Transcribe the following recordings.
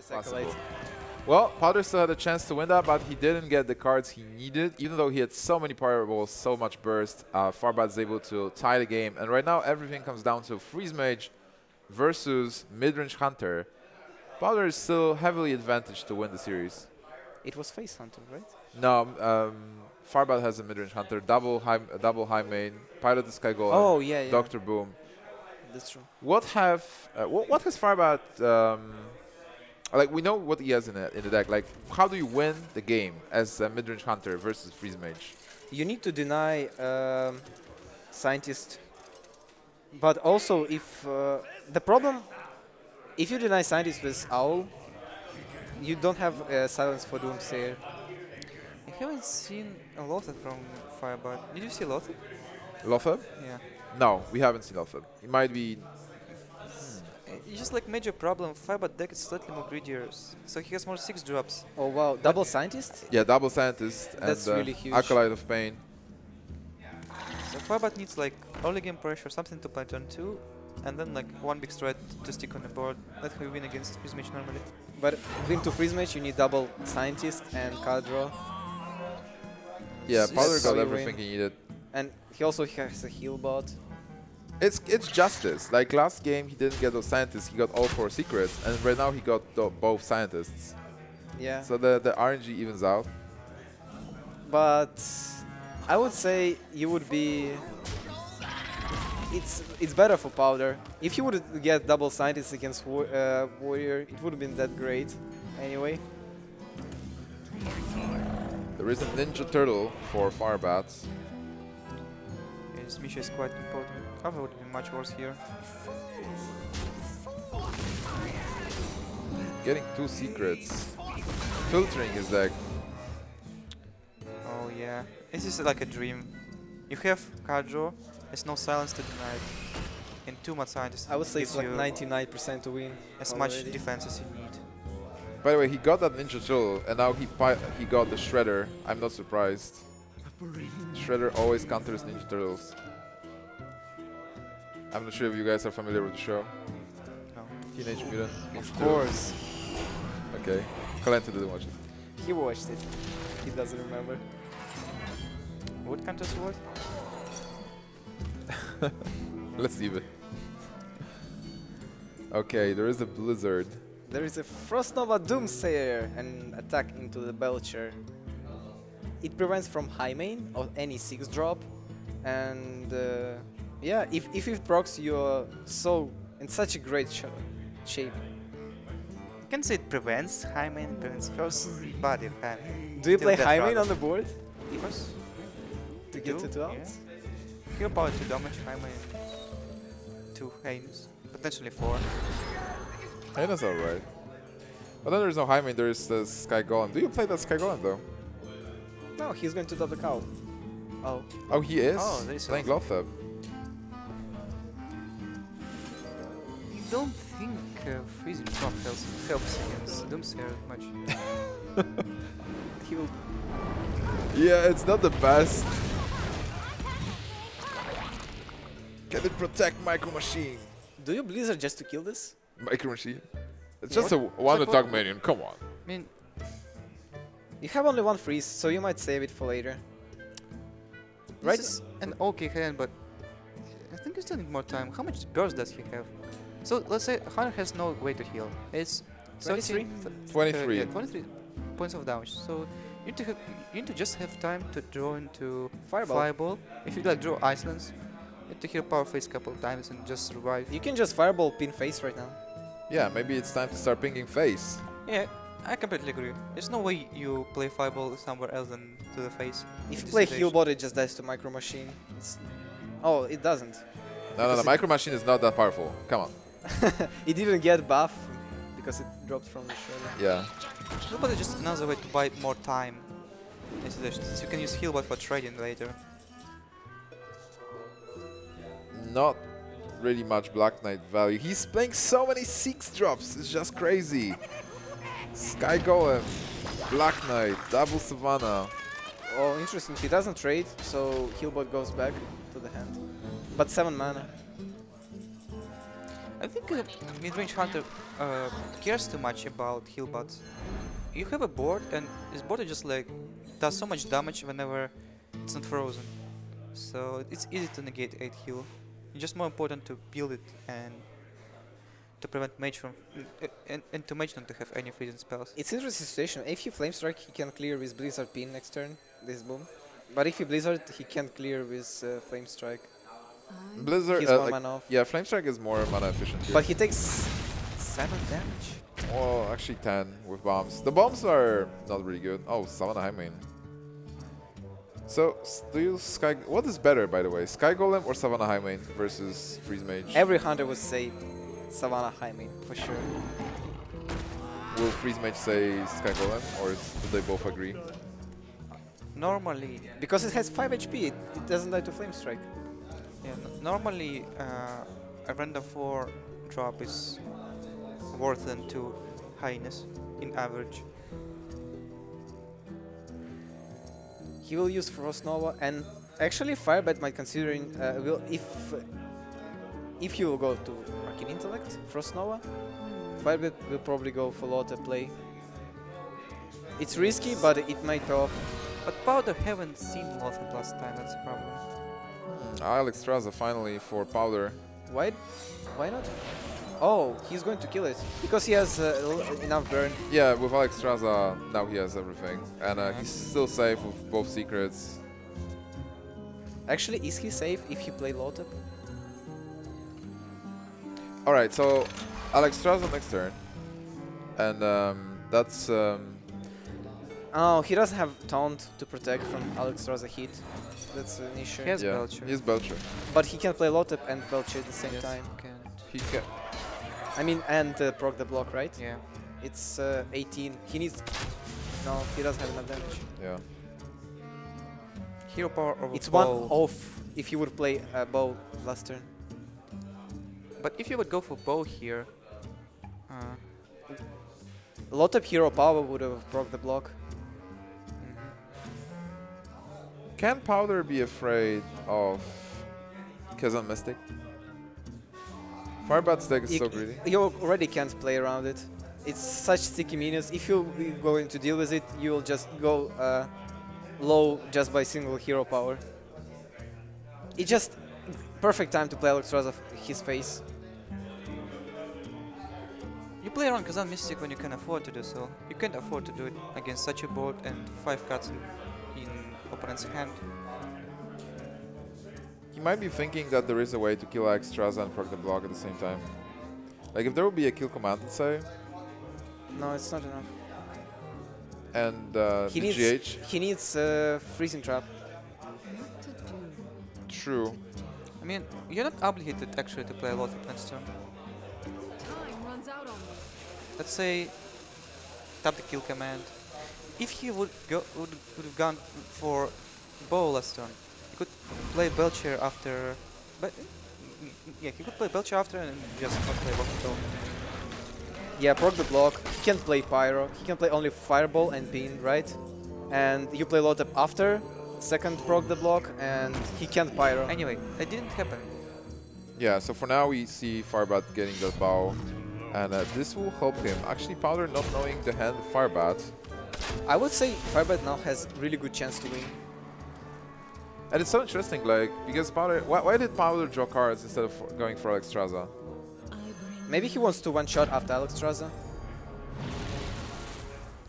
Possible. Well, Powder still had a chance to win that, but he didn't get the cards he needed. Even though he had so many fireballs, so much burst, Firebat is able to tie the game. And right now, everything comes down to Freeze Mage versus Midrange Hunter. Powder is still heavily advantaged to win the series. It was Face Hunter, right? No, Firebat has a Midrange Hunter, double high main, Pilot the Sky Golem, Oh, yeah, yeah. Dr. Boom. That's true. What has Firebat? Like, we know what he has in the deck. Like, how do you win the game as a Midrange Hunter versus Freeze Mage? You need to deny Scientist, but also if the problem, if you deny Scientist with Owl, you don't have silence for Doomsayer. I haven't seen a lot from Firebat. Did you see Lothar? Lothar? Yeah. No, we haven't seen Lothar. He might be. It's just like major problem. Firebat deck is slightly more greedier, so he has more 6 drops. Oh wow, double Scientist? Yeah, double Scientist That's and really huge. Acolyte of Pain. So Firebat needs like early game pressure, something to play turn 2, and then like one big strat to stick on the board. Let him win against Freeze Mage normally. But win to Freeze Mage, you need double Scientist and card draw. Yeah, Powder That's how got you everything win. he needed. And he also has a heal bot. It's justice. Like last game, he didn't get those scientists. He got all 4 secrets, and right now he got both scientists. Yeah. So the RNG evens out. But I would say you would be. It's better for Powder. If you would get double Scientist against Warrior, it would have been that great. Anyway. There is a Ninja Turtle for Firebats. His Misha is quite important. Cover would be much worse here. Getting 2 secrets. Filtering his deck. Oh yeah, this is like a dream. You have card draw, there's no silence to deny it. And 2 Mad Scientists I would say it's gives like you 99% to win. as much already. defense as you need. By the way, he got that Ninja Turtle, and now he got the Shredder. I'm not surprised. Shredder always counters Ninja Turtles. I'm not sure if you guys are familiar with the show. No. Teenage Mutant. Of course. Okay. Colenta didn't watch it. He watched it. He doesn't remember. What counters what? Let's leave it. Okay, there is a Blizzard. There is a Frost Nova Doomsayer and attack into the Belcher. It prevents from high main or any 6 drop, and yeah, if it procs, you're so in such a great shape. You can say it prevents high main, prevents first body of high main. Do you Still play death high main rather. on the board Of course. to get to 2 Yeah. outs? Hero power 2 damage, high main 2 Haines, potentially 4. Hey, that's alright. But then there's no high main, there's the Sky Golem. Do you play that Sky Golem though? No, he's going to double cow. Oh, Oh, he is? Oh, there is playing also- Lothar. I don't think freezing drop helps against Doomsayer much. he will. Yeah, it's not the best. Can it protect Micro Machine? Do you Blizzard just to kill this? Micro Machine? It's Yeah. just a one attack minion, come on. I mean, You have only 1 freeze, so you might save it for later. Right? this is an okay hand, but I think you still need more time. How much burst does he have? So let's say Hunter has no way to heal. It's 23? 23. Yeah, 23 points of damage. So you need to just have time to draw into Fireball. If you like draw Icelands, you need to heal Power Face a couple of times and just survive. You can just Fireball pin face right now. Yeah, maybe it's time to start pinging face. Yeah, I completely agree. There's no way you play Fireball somewhere else than to the face. If in you play this heal situation. bot, it just dies to Micro Machine. Oh, it doesn't. No, Because Micro Machine is not that powerful. Come on. It didn't get buff because it dropped from the shredder. Yeah. Heal bot is just another way to buy more time. So you can use heal bot for trading later. Not really much Black Knight value. He's playing so many 6 drops. It's just crazy. Sky Golem, Black Knight, double Savannah. Oh, interesting. He doesn't trade, so Healbot goes back to the hand. But 7 mana. I think mid-range hunter cares too much about heal bots. You have a board, and this board just like does so much damage whenever it's not frozen. So it's easy to negate 8 heal. It's just more important to build it and to prevent mage from and to mage not to have any freezing spells. It's interesting situation. If he Flame Strike, he can clear with Blizzard Pin next turn, this boom. But if he Blizzard, he can't clear with Flame Strike. Blizzard, He's more mana off. yeah, Flame Strike is more mana efficient here. But he takes 7 damage. Well, actually 10 with bombs. The bombs are not really good. Oh, Savannah High Main. So, do you Sky... What is better, by the way? Sky Golem or Savannah High Main versus Freeze Mage? Every hunter would say Savannah High Main, for sure. Will Freeze Mage say Sky Golem, or do they both agree? Normally, Because it has 5 HP, it doesn't die to Flame Strike. yeah, normally a random 4 drop is worth than 2 highness in average. He will use Frost Nova, and actually Firebat might considering will if he will go to Arcane Intellect, Frost Nova, Firebat will probably go for Lotta play. It's risky, but it might pay off. But Powder haven't seen Lothar last time, that's a problem. Alex Straza finally for Powder. Why? Why not? Oh, he's going to kill it because he has enough burn. Yeah, with Alex Straza, now he has everything. And he's still safe with both secrets. Actually, is he safe if he play Lotta? Alright, so Alex Straza next turn. And that's... Oh, he doesn't have Taunt to protect from Alexstrasza hit. That's an issue. He has yeah, Belcher. he's Belcher. But he can play Lotta and Belcher at the same Yes, time. can't. He can... I mean, and proc the block, right? Yeah. It's 18. He needs... No, he doesn't have enough damage. Yeah. Hero power over It's bow. 1 off if you would play bow last turn. But if you would go for bow here, Lotta hero power would have broke the block. Can Powder be afraid of Kazan Mystic? Firebat's deck is so greedy. You already can't play around it. It's such sticky minions. If you're going to deal with it, you'll just go low just by single hero power. It's just perfect time to play Alexstrasza his face. you play around Kazan Mystic when you can afford to do so. You can't afford to do it against such a board and 5 cards in opponent's hand. He might be thinking that there is a way to kill Alex Straza and proc the block at the same time. Like if there would be a kill command, let's say, No, it's not enough. and He the needs GH. he needs freezing trap. True. I mean, you're not obligated actually to play a lot of next turn. Time runs out on me. Let's say tap the kill command. If he would have gone for bow last turn, he could play Belcher after. But yeah, he could play Belcher after and just not play Waterfall. Yeah, proc the block. He can't play Pyro. He can play only Fireball and Bean, right? And you play Lotep after, second proc the block, and he can't Pyro. Anyway, that didn't happen. Yeah, so for now we see Firebat getting that bow, and this will help him. Actually, Powder not knowing the hand of Firebat. I would say Firebat now has really good chance to win. And it's so interesting, like, because Powder... Why did Powder draw cards instead of going for Alex Straza? Maybe he wants to one-shot after Alexstrasza.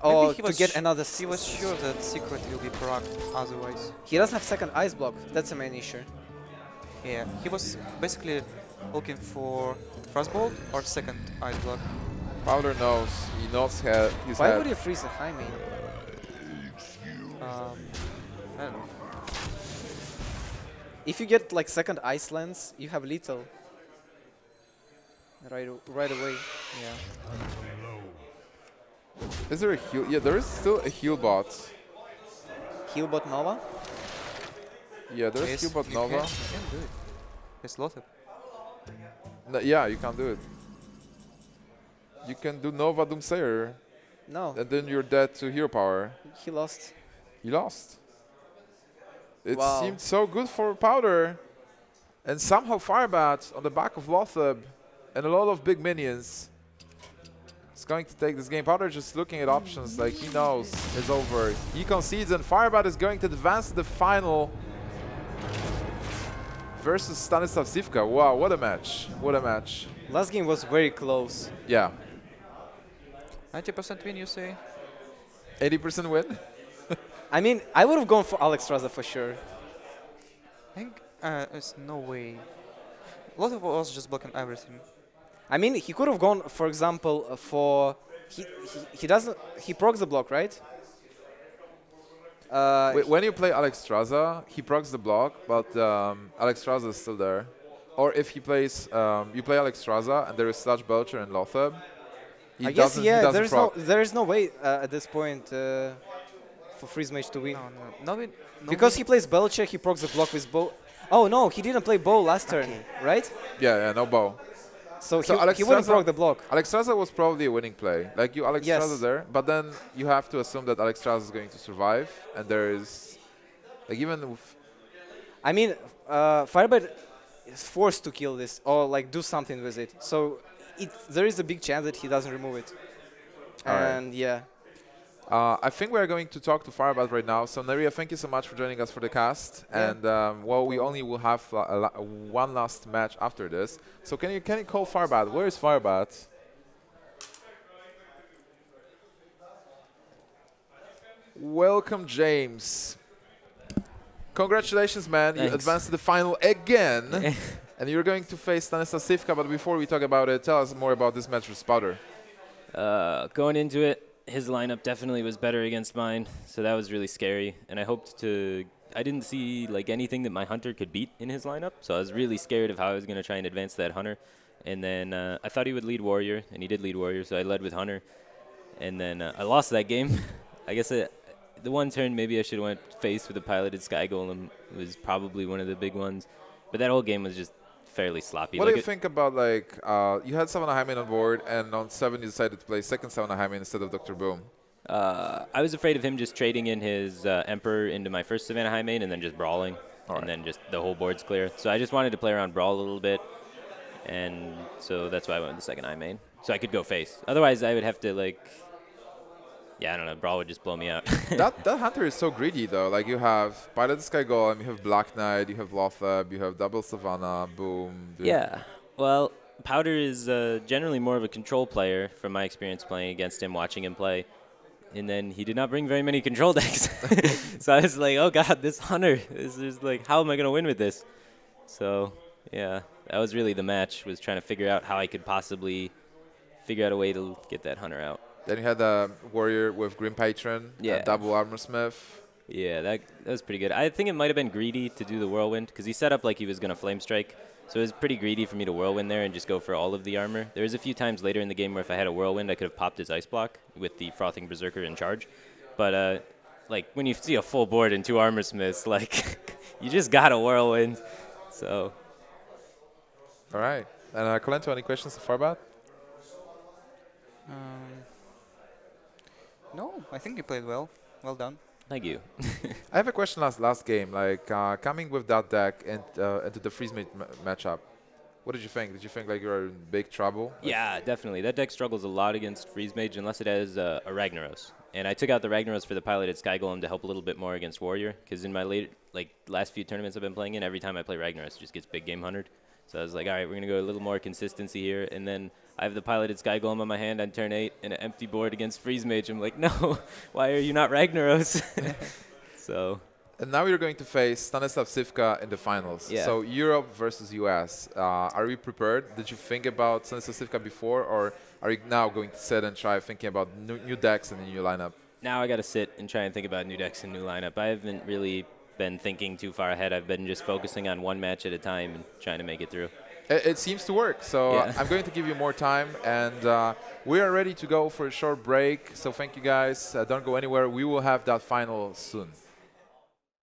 Or he to was get another... He was sure that secret will be procced otherwise. He doesn't have second ice block. That's the main issue. Yeah, he was basically looking for Frostbolt or second ice block. Powder knows. He knows his Why head. would you freeze a high main? I don't know. If you get like second ice lens, you have lethal. Right away. Yeah. Is there a heal? Yeah, there is still a heal bot. Healbot Nova? Yeah, there is Yes, heal bot you Nova. can do it. It's Lothar. No, yeah, you can't do it. You can do Nova Doomsayer, No, and then you're dead to hero power. he lost. He lost. It Wow. seemed so good for Powder. And somehow Firebat on the back of Lothar and a lot of big minions. He's going to take this game. Powder just looking at options like he knows it's over. He concedes and Firebat is going to advance to the final versus Stanislav Sivka. Wow, what a match. What a match. Last game was very close. Yeah. 90% win, you say? 80% win? I mean, I would have gone for Alex Straza for sure. I think there's no way. A lot of us just blocking everything. I mean, he could have gone, for example, for he doesn't he procs the block, right? When you play Alex Straza, he procs the block, but Alex Straza is still there. Or if he plays, you play Alex Straza and there is Sludge Belcher and Lothab. I guess yeah. There is no way at this point for Freeze Mage to win. No Because he plays Belcher, he procs the block with bow. Oh no, he didn't play bow last turn, right? Yeah, no bow. So Alex he wouldn't Straza- proc the block. Alex Straza was probably a winning play. Like you, Alex Yes. Straza there, but then you have to assume that Alex Straza is going to survive, and there is, like even with, I mean, Firebat is forced to kill this or like do something with it. So there is a big chance that he doesn't remove it. Alright. And yeah. I think we're going to talk to Firebat right now. So Naria, thank you so much for joining us for the cast. Yeah. And well, we only will have one last match after this. So can you call Firebat? Where is Firebat? Welcome, James. Congratulations, man. You Thanks. advanced to the final again. And you're going to face Stanislav Sivka. But before we talk about it, tell us more about this match with Spouter. Going into it, his lineup definitely was better against mine, so that was really scary. And I hoped to. I didn't see like anything that my hunter could beat in his lineup, so I was really scared of how I was going to try and advance that hunter. And then I thought he would lead warrior, and he did lead warrior, so I led with hunter. And then I lost that game. I guess the one turn maybe I should have went face with the piloted sky golem. It was probably one of the big ones, but that whole game was just fairly sloppy. What do you think about, like, you had Savannah Hyman on board, and on 7 you decided to play second Savannah Hyman instead of Dr. Boom? I was afraid of him just trading in his Emperor into my first Savannah High main and then just brawling, and then just the whole board's clear. So I just wanted to play around brawl a little bit, and so that's why I went with the second High main. So I could go face. Otherwise, I would have to, like, yeah, I don't know, brawl would just blow me out. that hunter is so greedy, though. Like, you have Pilot Sky Golem, you have Black Knight, you have Lothab, you have double Savannah, Boom. Dude. Yeah, well, Powder is generally more of a control player from my experience playing against him, watching him play. And then he did not bring very many control decks. So I was like, oh god, this hunter is just like, how am I going to win with this? So, yeah, that was really the match, was trying to figure out how I could possibly figure out a way to get that hunter out. Then you had a warrior with Grim Patron, Yeah. double Armorsmith. Yeah, that was pretty good. I think it might have been greedy to do the Whirlwind, because he set up like he was going to Flame Strike. So it was pretty greedy for me to Whirlwind there and just go for all of the armor. There was a few times later in the game where if I had a Whirlwind, I could have popped his Ice Block with the Frothing Berserker in charge. But like when you see a full board and 2 Armorsmiths, like you just got a Whirlwind. So. All right. And Colento, any questions so far about? No, I think you played well. Well done. Thank you. I have a question last game. Like, coming with that deck into the Freeze matchup, what did you think? Did you think like you were in big trouble? Yeah, definitely. That deck struggles a lot against Freeze Mage unless it has a Ragnaros. And I took out the Ragnaros for the piloted Sky Golem to help a little bit more against Warrior, because in my last few tournaments I've been playing in, every time I play Ragnaros, it just gets big game 100. So I was like, all right, we're going to go a little more consistency here. And then I have the piloted Sky Golem on my hand on turn 8 and an empty board against Freeze Mage. I'm like, no, why are you not Ragnaros? So. And now you're going to face Stanislav Sivka in the finals. Yeah. So Europe versus US. Are we prepared? Did you think about Stanislav Sivka before, or are you now going to sit and try thinking about new decks and a new lineup? Now I got to sit and try and think about new decks and new lineup. I haven't really been thinking too far ahead. I've been just focusing on one match at a time and trying to make it through. It seems to work. So Yeah. I'm going to give you more time, and we are ready to go for a short break. So thank you guys. Don't go anywhere. We will have that final soon.